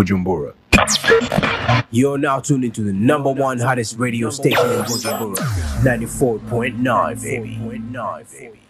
Bujumbura. You're now tuned into the number one hottest radio station in Bujumbura, 94.9, baby.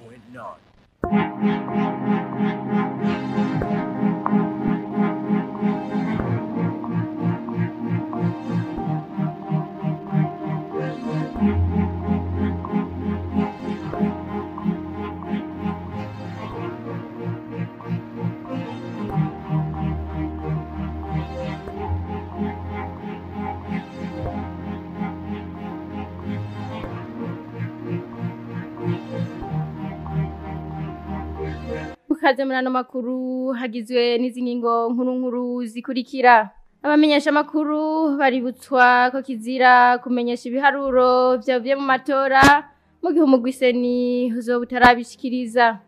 Kaze murano makuru hagizwe n'izingingo nkuru zikurikira. Abamenyesha makuru baributswa ko kizira kumenyesha ibiharuro byavuye mu matora mu gihe umugwiseni uzobutarabishikiriza.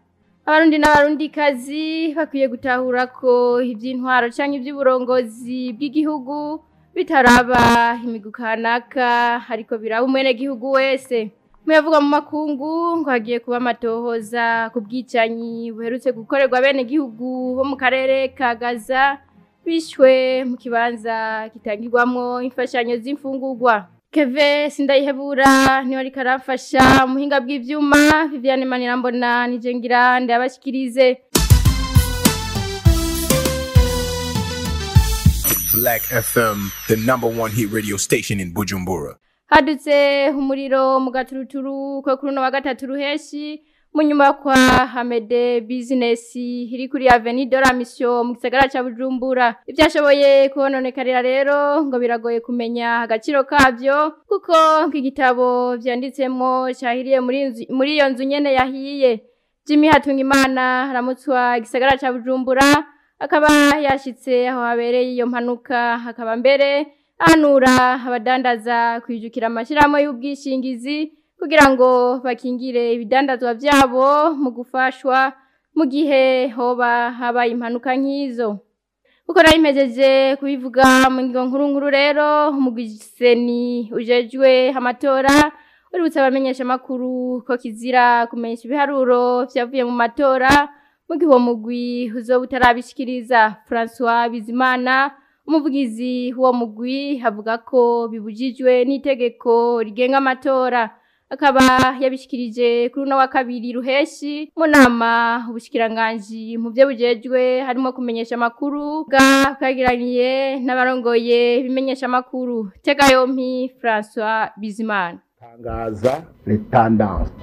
Abarundi n'abarundikazi bakwiye gutahura ko iby'intwaro canke iby'uburongozi bw'igihugu bitaraba imigukanaka ariko biraba umwene gihugu wese. Muyavuga mu makungu ngo hagiye kuba amatohoza ku bwicanyi buherutse gukorerwa bene gihugu bo mu karere ka Gaza bishwe mu kibanza kitangirwamwo imfashanyo z'imfungurwa. Keve Sindayihebura niwe ariko arafasha muhinga bw'ivyuma. Viviane Manirambona nije ngira ndabashikirize. Black FM, the number one hit radio station in Bujumbura. Hadutse umuriro mu gaturuturu ko kuri no wa gatatu ruheshi mu nyuma kwa Hamede Business iri kuri Avenue de la Mission mu gisagara ca Bujumbura. Ivyashoboye kubononekarira rero ngo biragoye kumenya agaciro kavyo kuko nk'igitabo vyanditsemo cyahiriye muri iyo nzu nyene yahiye. Jimmy Hatungimana aramutswa gisagara ca Bujumbura akaba yashitse aho habereye iyo mpanuka akaba mbere anura abadandaza kwijukira amashiramo y'ubwishingizi kugira ngo bakingire ibidandazwa byabo mu gufashwa mu gihe hoba habaye impanuka nk'izo. Uko nayimejeje kubivuga mu ngingo nkuru rero umugwiseni ujejwe amatora uributsa abamenyesha makuru ko kizira kumenyesha ibiharuro vyavuye mu matora mu gihe mugwi uzobutarabishikiriza. François Bizimana umuvugizi huo mugwi havuga ko bibujijwe n'itegeko rigenga amatora akaba yabishikirije kuri no wa kabiri ruheshi mu nama ubushikiranganje mu byo bujejwe harimo kumenyesha makuru bwagiraniye n'abarongoye bimenyesha makuru. Tega yompi François Bizimana.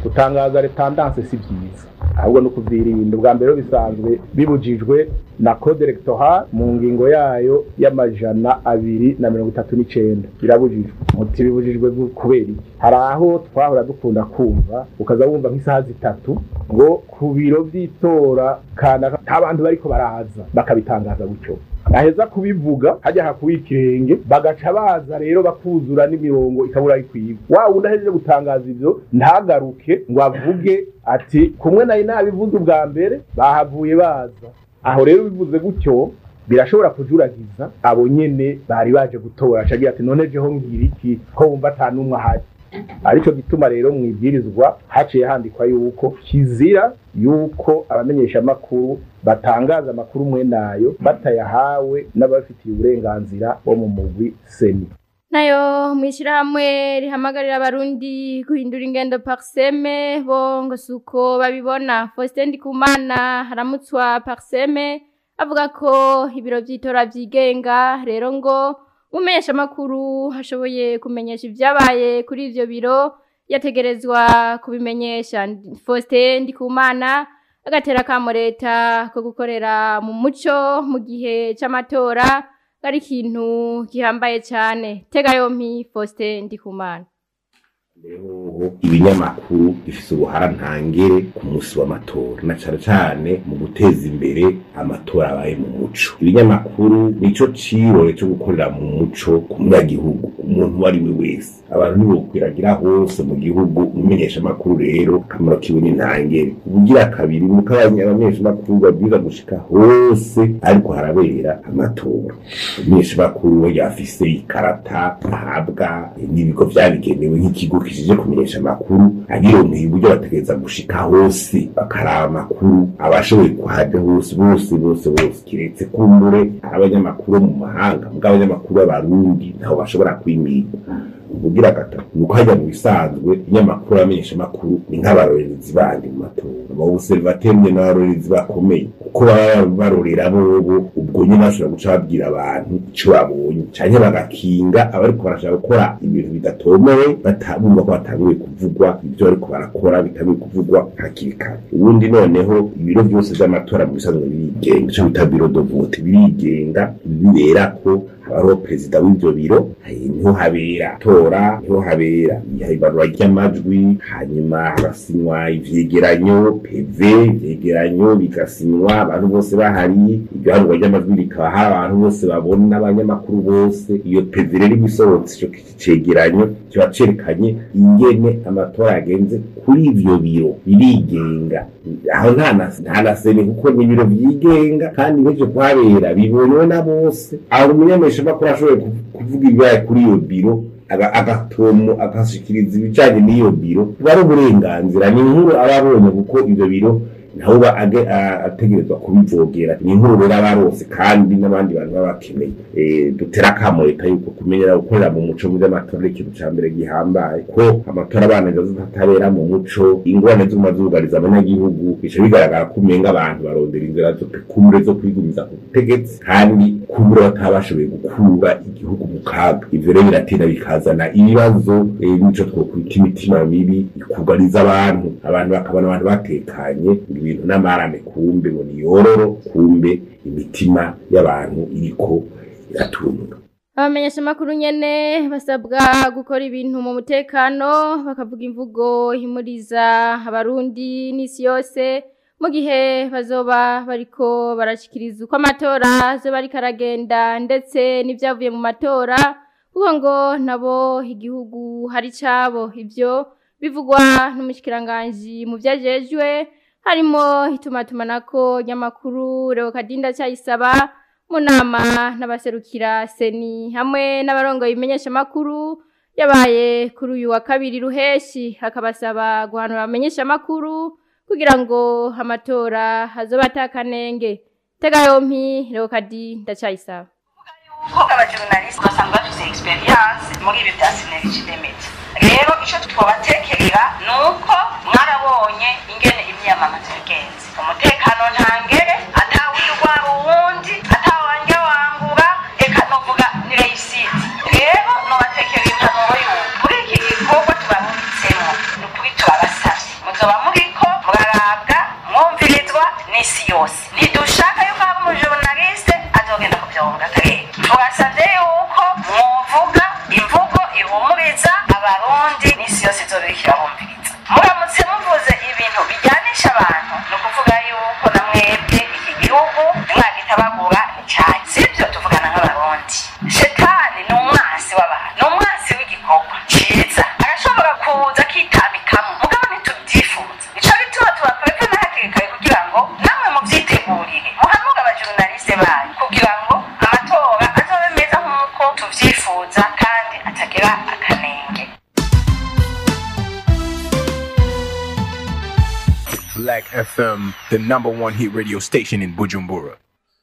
Gutangaza retendance si byiza ahubwo no kuvyirinda. Bwa mbere bisanzwe bibujijwe na code electoral mu ngingo yayo y'amajana 239 birabujijwe. Muti bibujijwe kubera iki? Hari aho twahora dukunda kumva ukaza wumva nk'isaha zitatu ngo ku biro vy'itora kana abantu bariko baraza bakabitangaza gutyo. Aheza kubivuga hajya hakubikirenge bagaca baza rero bakuzura n'imirongo ikabura ikwiye. Wa undaheje gutangaza ivyo ntagaruke ngo avuge ati kumwe nayi nabivuze ubwa mbere bahavuye baza. Aho rero bivuze gutyo birashobora kujuragiza abo nyene bari baje gutora cagira ati none jeho ngira iki ko wumva atanumwe ahari. Arico gituma rero mwibwirizwa haciye handikwa yuko kizira yuko abamenyesha makuru batangaza makuru mwe nayo batayahawe n'abafitiye uburenganzira bo mu mugwi seni. Nayo mwishirahamwe rihamagarira abarundi guhindura ingendo Parseme bo ngo suko babibona. Faustin Ndikumana haramutswa Parseme avuga ko ibiro vy'itora vyigenga rero ngo umenyesha makuru hashoboye kumenyesha ivyabaye kuri ivyo biro yategerezwa kubimenyesha. Faustin Ndikumana agatera kamo leta ko gukorera mu muco mu gihe c'amatora ari ikintu gihambaye cyane. Tega yompi Faustin Ndikumana. Leo ibinyamakuru bifise uruhara ntangere ku musi w'amatora na cyane mu guteza imbere amatora abaye mu muco. Ibinyamakuru nico cirore cyo gukorera mu muco ku munyagihugu umuntu wari we wese. Abantu nibo kwiragira hose mu gihugu umenyesha makuru rero kamaro kibone ntangere. Ubugira kabiri mukabanya abamenyesha makuru babwiza gushika hose ariko harabera amatora. Umenyesha makuru yafise ikarata ahabwa n'ibigo vyabigenewe nk'ikigo bibukishije kumenyesha amakuru agironkeye uburyo bategereza gushika hose bakaraba amakuru abashoboye kuhaja bose kiretse kumbure abanyamakuru mu mahanga mugabo abanyamakuru abarundi ntaho bashobora kwimika ubugira gatatu nuko hajya mu bisanzwe inyamakuru amenyesha amakuru ni nk'abarorerezi bandi mu matora abobservateri n'abarorerezi bakomeye kuko baba barorera bobo ubwo nyine bashobora guca babwira abantu ico babonye canke bagakinga abariko barashaka gukora ibintu bidatomewe batabumva ko batanguye kuvugwa ibyo bariko barakora bitanguye kuvugwa hakiri kare ubundi noneho ibiro byose by'amatora mu bisanzwe birigenga ico bita biro de vote birigenga bibera ko hariho perezida w'ibyo biro niho habera tora niho habera ibarura ry'amajwi hanyuma harasinywa ivyegeranyo PV ivyegeranyo bigasinywa abantu bose bahari iryo harura ry'amajwi rikaba hari abantu bose babona abanyamakuru bose iyo PV rero ibisohotse ico cegeranyo kiba cerekanye ingene amatora yagenze kuri ivyo biro birigenga aho nta na seni kuko ni ibiro vyigenga kandi n'ivyo kuhabera bibonwe na bose aho umunyamesha bakora ashoboye kuvuga ibyaye kuri iyo biro agatomo akashikiriza ibijanye n'iyo biro bari uburenganzira ni inkuru ababonye kuko ivyo biro naho ategerezwa kubivogera ni inkuru rero abarose kandi n'abandi bantu babakeneye dutera kamo leta yuko kumenyera gukorera mu muco by'amatora ikintu ca mbere gihambaye ko amatora abana atabera mu muco ingorane z'umazugariza abanyagihugu bice bigaragara ko umenga abantu barondera inzira zo kumure zo kwigumiza ku butegetsi kandi kumure batabashoboye gukura igihugu mu kaga ivyo rero biratera bikazana ibibazo nico twokwita imitima mibi ikugariza abantu bakabona abantu batekanye ibintu n'amarame kumbe ngo ni yororo kumbe imitima y'abantu iriko iratunga abamenyesha makuru nyene basabwa gukora ibintu mu mutekano bakavuga imvugo himuriza abarundi n'isi yose mu gihe bazoba bariko barashikiriza uko amatora zo bariko aragenda ndetse n'ivyavuye mu matora kuko ngo nabo igihugu hari cabo ivyo bivugwa n'umushikiranganje mu vyajejwe harimo itumatumanako nyamakuru Leokadinda Cyayisaba mu nama n'abaserukira seni hamwe n'abarongoye imenyesha makuru yabaye kuri uyu wa kabiri ruheshi akabasaba guhanura amenyesha makuru kugira ngo amatora hazoba atakanenge tega yompi Leokadinda Cyayisaba ko abajournaliste basanga bafite experience muri ibi bya synergy limit rero ico twobatekerera nuko mwarabonye ingene imyamamazo igenze umutekano ntangere atawirwa uwundi atawanje wangura eka novuga ni reisite rero no batekerera impanuro y'uko kuri iki gikorwa tubamitsemo n'ukuri turabasavye muzoba muriko murarabwa mwumvirizwa n'isi yose nidushaka yuko aba umujournaliste azogenda kuvyonga tareke turasavye yuko mwovuga imvugo ihumuriza abarundi n'isi yose izobikira bumviriza muramutse muvuze ibintu bijyanisha abantu no kuvuga yuko na mwebwe iki gihugu mwagitabagura icyayi sibyo tuvugana nk'abarundi shetani ni umwasi w'abantu ni umwasi w'igikorwa cyiza arashobora kuza akitabikamo mugabo ntitubyifuza ico bituma tubaprepare n'ahakiri kare kugira ngo namwe muvyitegurire muhanuga abajournaliste banyu kugira ngo amatora azobe meza nk'uko tuvyifuza kandi atagira akanenge. Black FM, the #1 hit radio station in Bujumbura.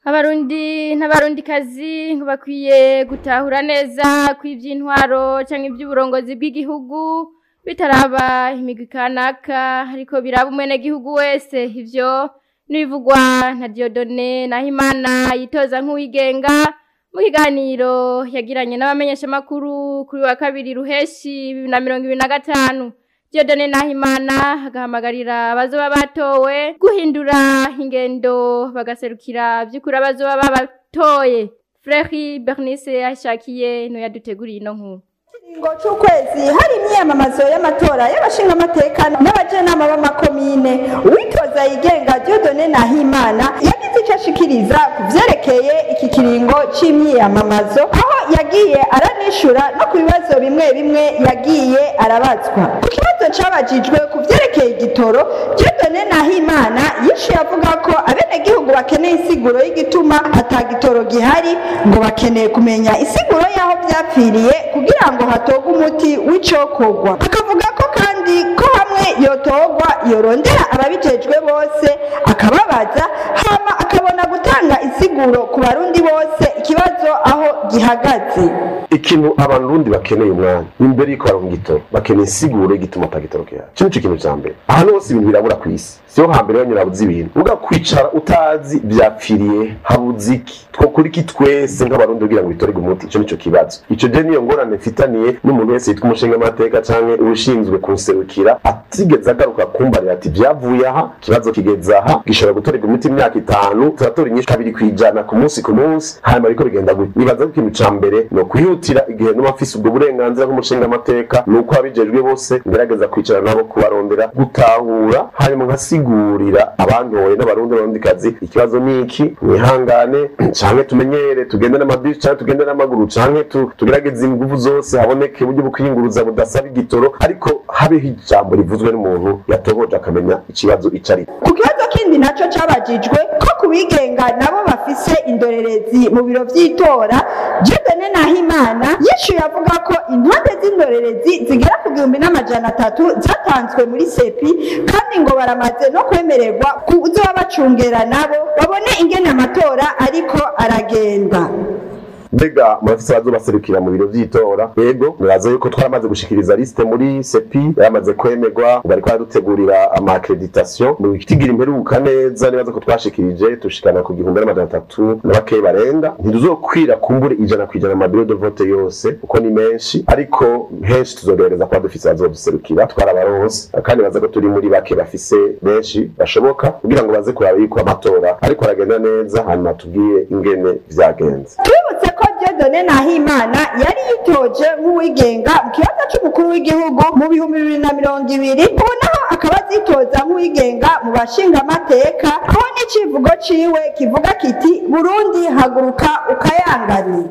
Abarundi n'abarundikazi bakwiye gutahura neza kw'ivy'intwaro canke ivy'uburongozi bw'igihugu bitaraba imigwi kanaka ariko biraba umwene gihugu wese ivyo nibivugwa na Dieudonné Nahimana yitoza nk'uwigenga mu kiganiro yagiranye n'abamenyesha makuru kuri wa kabiri ruheshi 2025 Dieudonné Nahimana agahamagarira abazoba batowe guhindura ingendo bagaserukira vy'ukuri abazoba babatoye. Frère Bernice ashakiye no yaduteguriye ino nkuru. Ngo cy'ukwezi hari imyamamazo y'amatora y'abashinga amateka n'abajenama b'amakomine witoza yigenga Dieudonné Nahimana yagize icyo ashikiriza ku vyerekeye iki kiringo c'imyiyamamazo aho yagiye aranishura no ku bibazo bimwe bimwe yagiye arabazwa. Ku kibazo cabajijwe ku vyerekeye igitoro, Dieudonné Nahimana yishuye avuga ko abenegihugu bakeneye insiguro y'igituma ata gitoro gihari, ngo bakeneye kumenya insiguro y'aho vyapfiriye kugira ngo hatogwe umuti w'icokorwa. Akavuga ko kandi ko hamwe yotogwa yorondera ababijejwe bose akababaza hama akabona gutanga insiguro ku barundi bose ikibazo aho gihagaze. Ikintu abarundi bakeneye umwanya imbere y'iko baronka igitoro, bakeneye insiguro y'igituma atagitoro gihari. Kino cyo kintu cya mbere. Ahantu hose ibintu birabura ku isi, siyo hambere banyura buzi ibintu uga kwicara utazi byapfiriye habuze iki twokora iki twese nk'abarundi kugira ngo bitorege umuti. Ico nico kibazo, ico je niyo ngorane mfitaniye n'umuntu wese yitwa umushinga amateka canke ubushinzwe kunserukira atigeze agaruka kumbarira ati byavuye aha, kibazo kigeze aha, gishobora gutorega umuti imyaka 5, turatora inyishu 2 ku munsi hanyuma ariko bigenda gute. Nibaza ko ikintu ca mbere no kwihutira igihe no bafise ubwo burenganzira nk'umushinga amateka nuko abijejwe bose ngerageza kwicara nabo kubarondera gutahura hanyuma nkasigurira abantoye n'abarundi kazi ikibazo niki, mwihangane canke tumenyere tugende n'amabisi canke tugende n'amaguru canke tugerageze ingufu zose haboneke uburyo bukwiyunguruza budasaba igitoro, ariko habeho ijambo rivuzwe n'umuntu yatohoje akamenya ikibazo icari. Ku kibazo kindi naco cabajijwe ko kubigenga nabo bafise indorerezi mu biro vy'itora, Dieudonné Nahimana yishuye avuga ko intonde z'indorerezi zigera ku 1300 zatanzwe muri sepi kandi ngo baramaze no kwemererwa kuzoba bacungera nabo babone ingene amatora ariko aragenda. Mbega murafise bazobaserukira mu biro vy'itora? Yego, muraza yuko twaramaze gushikiriza liste muri CEPI yaramaze kwemerwa, bariko baradutegurira ama accreditation mu kitigira imperuka neza. Nibaza ko twashikirije tushikana ku 1300 n'abakeye barenga. Ntiduzokwira kumbure 100% ama bureau de vote yose uko ni menshi, ariko henshi tuzogereza kwa dufise bazoduserukira twarabaronse, kandi baza ko turi muri bake bafise benshi bashoboka kugira ngo baze kuraba yuko amatora ariko aragenda neza hanyuma tubwiye ingene vyagenze. Ko Dieudonné Nahimana yari yitoje nk'uwigenga mu kibanza c'umukuru w'igihugu mu 2020, ubu naho akaba azitoza nk'uwigenga mu bashinga amateka, aho n'icivugo ciwe kivuga kiti Burundi haguruka ukayangane.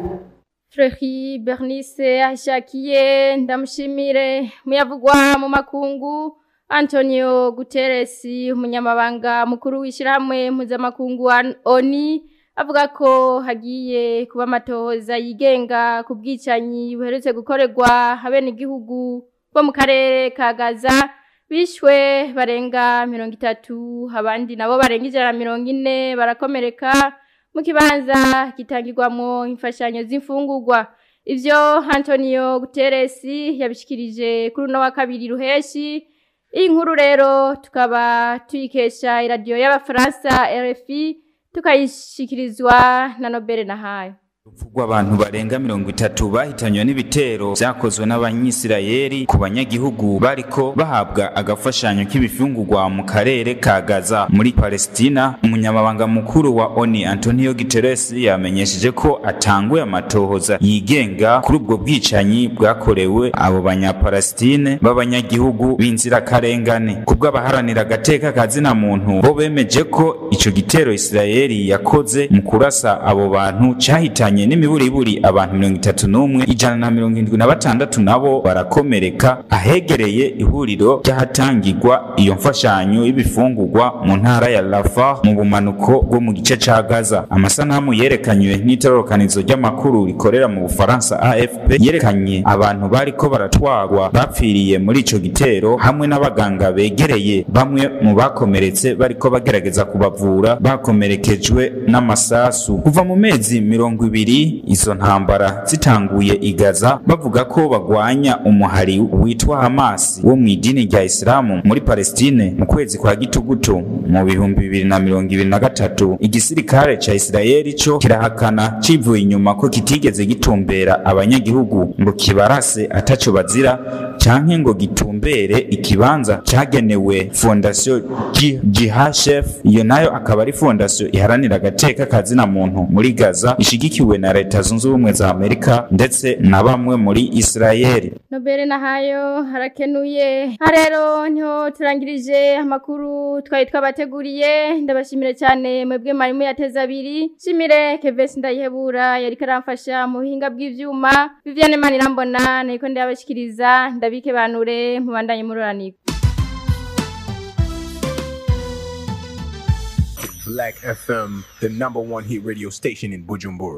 Freki Bernice ashakiye ndamushimire. Muyavugwa mu makungu, Antonio Guterres umunyamabanga mukuru w'ishirahamwe mpuzamakungu ONU avuga ko hagiye kuba amatohoza yigenga ku bwicanyi buherutse gukorerwa abenegihugu bo mu karere ka Gaza bishwe barenga 30, abandi nabo barenga 140 barakomereka mu kibanza gitangirwamo imfashanyo z'imfungurwa. Ivyo Antonio Guterres yabishikirije kuri no wa kabiri ruheshi. Iyi nkuru rero tukaba tuyikesha iradiyo y'Abafaransa RFI tukayishikirizwa na Nobel Nahayo. Uvugwa abantu barenga 30 bahitanywe n'ibitero vyakozwe n'abanyisirayeli ku banyagihugu bariko bahabwa agafashanyo k'ibifungurwa mu karere ka Gaza muri Palestina. Umunyamabanga mukuru wa ONU Antonio Guterres yamenyesheje ko atanguye amatohoza yigenga kuri ubwo bwicanyi bwakorewe abo banyapalestine b'abanyagihugu b'inzira karengane. Kubwo abaharanira agateka kazina muntu bo bemeje ko ico gitero Isirayeli yakoze mu kurasa abo bantu cahitanye n'imiburiburi abantu 31, 176 nabo barakomereka ahegereye ihuriro ry'ahatangirwa iyo mfashanyo y'ibifungurwa mu ntara ya Rafah mu bumanuko bwo mu gice ca Gaza. Amasanamu yerekanywe n'itororokanizo ry'amakuru rikorera mu Bufaransa AFP yerekanye abantu bariko baratwagwa bapfiriye muri ico gitero hamwe n'abaganga begereye bamwe mu bakomeretse bariko bagerageza kubavura bakomerekejwe n'amasasu. Kuva mu mezi 20 izo ntambara zitanguye igaza bavuga ko bagwanya umuhari witwa Hamas wo mu idini rya Islamu muri Palestine. Mu kwezi kwa gitugutu mu 2023 igisirikare ca Isirayeli cyo kirahakana civuye inyuma ko kitigeze gitumbera abanyagihugu ngo kibarase ataco bazira canke ngo gitumbere ikibanza cagenewe fondation GHF. Iyo nayo akaba ari fondation iharanira agateka kazina muntu muri Gaza ishigikiwe na Leta Zunze Ubumwe za Amerika ndetse na bamwe muri Israeli. Nobere nahayo harakenuye. Harero nto turangirije amakuru twari twabateguriye. Ndabashimire cyane mwebwe mwarimu yateza abiri. Shimire Keves Ndayihebura yari karamfasha mu buhinga bw'ivyuma. Viviane Manirambona niko ndabashikiriza ndabike banure mu bandanye muroraniko. Black FM, the #1 hit radio station in Bujumbura.